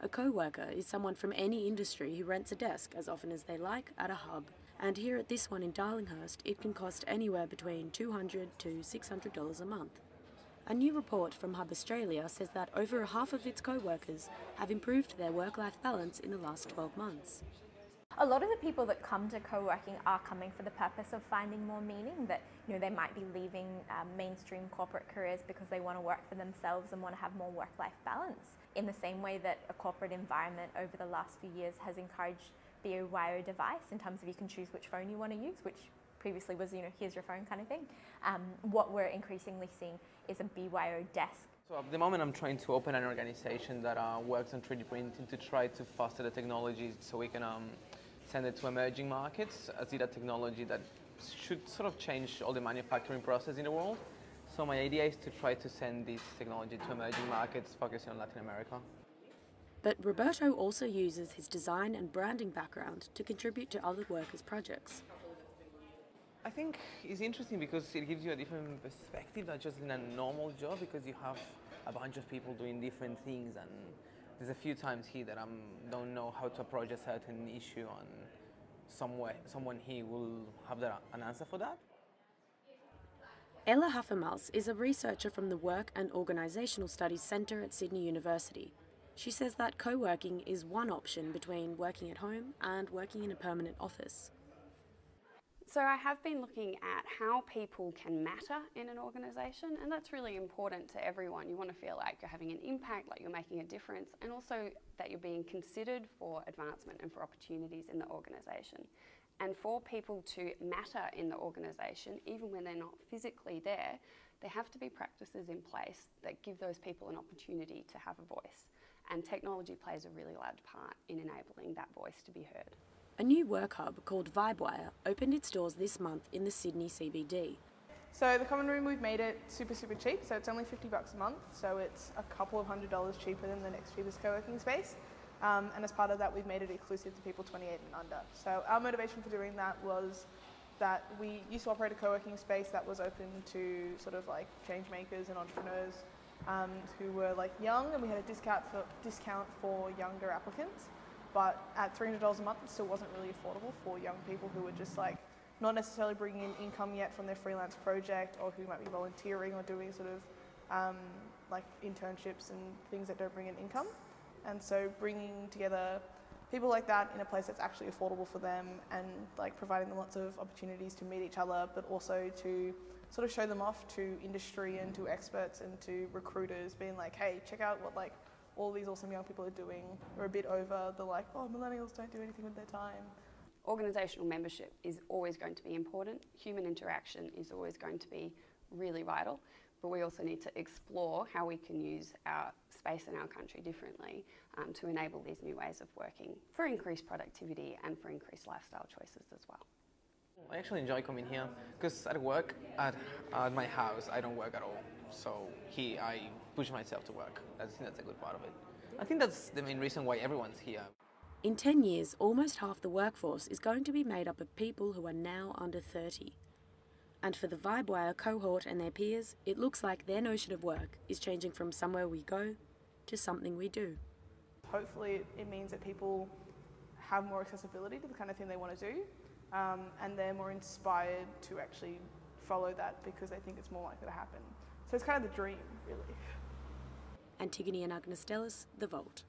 A co-worker is someone from any industry who rents a desk as often as they like at a hub. And here at this one in Darlinghurst, it can cost anywhere between $200 to $600 a month. A new report from Hub Australia says that over half of its co-workers have improved their work-life balance in the last 12 months. A lot of the people that come to co-working are coming for the purpose of finding more meaning, that they might be leaving mainstream corporate careers because they want to work for themselves and want to have more work-life balance. In the same way that a corporate environment over the last few years has encouraged the BYO device in terms of you can choose which phone you want to use, which previously was, here's your phone kind of thing. What we're increasingly seeing is a BYO desk. So at the moment I'm trying to open an organization that works on 3D printing to try to foster the technology so we can send it to emerging markets. I see that technology that should sort of change all the manufacturing process in the world. So my idea is to try to send this technology to emerging markets, focusing on Latin America. But Roberto also uses his design and branding background to contribute to other workers' projects. I think it's interesting because it gives you a different perspective than just in a normal job, because you have a bunch of people doing different things, and there's a few times here that I don't know how to approach a certain issue, and someone here will have an answer for that. Ella Hafermals is a researcher from the Work and Organisational Studies Centre at Sydney University. She says that co-working is one option between working at home and working in a permanent office. So I have been looking at how people can matter in an organisation, and that's really important to everyone. You want to feel like you're having an impact, like you're making a difference, and also that you're being considered for advancement and for opportunities in the organisation. And for people to matter in the organisation, even when they're not physically there, there have to be practices in place that give those people an opportunity to have a voice. And technology plays a really large part in enabling that voice to be heard. A new work hub called Vibewire opened its doors this month in the Sydney CBD. So the common room, we've made it super cheap, so it's only $50 a month, so it's a couple of $100s cheaper than the next cheapest co-working space. And as part of that, we've made it exclusive to people 28 and under. So our motivation for doing that was that we used to operate a co-working space that was open to sort of like change makers and entrepreneurs who were like young, and we had a discount for younger applicants. But at $300 a month, it still wasn't really affordable for young people who were just like not necessarily bringing in income yet from their freelance project, or who might be volunteering or doing sort of like internships and things that don't bring in income. And so bringing together people like that in a place that's actually affordable for them, and like providing them lots of opportunities to meet each other, but also to sort of show them off to industry and to experts and to recruiters, being like, hey, check out what like all these awesome young people are doing. We're a bit over the like, oh, millennials don't do anything with their time. Organisational membership is always going to be important. Human interaction is always going to be really vital, but we also need to explore how we can use our space and our country differently to enable these new ways of working for increased productivity and for increased lifestyle choices as well. I actually enjoy coming here because at work, at my house, I don't work at all. So here I push myself to work. I think that's a good part of it. I think that's the main reason why everyone's here. In 10 years, almost half the workforce is going to be made up of people who are now under 30. And for the Vibewire cohort and their peers, it looks like their notion of work is changing from somewhere we go to something we do. Hopefully it means that people have more accessibility to the kind of thing they want to do, and they're more inspired to actually follow that because they think it's more likely to happen. So it's kind of the dream, really. Antigone and Agnestellis, The Vault.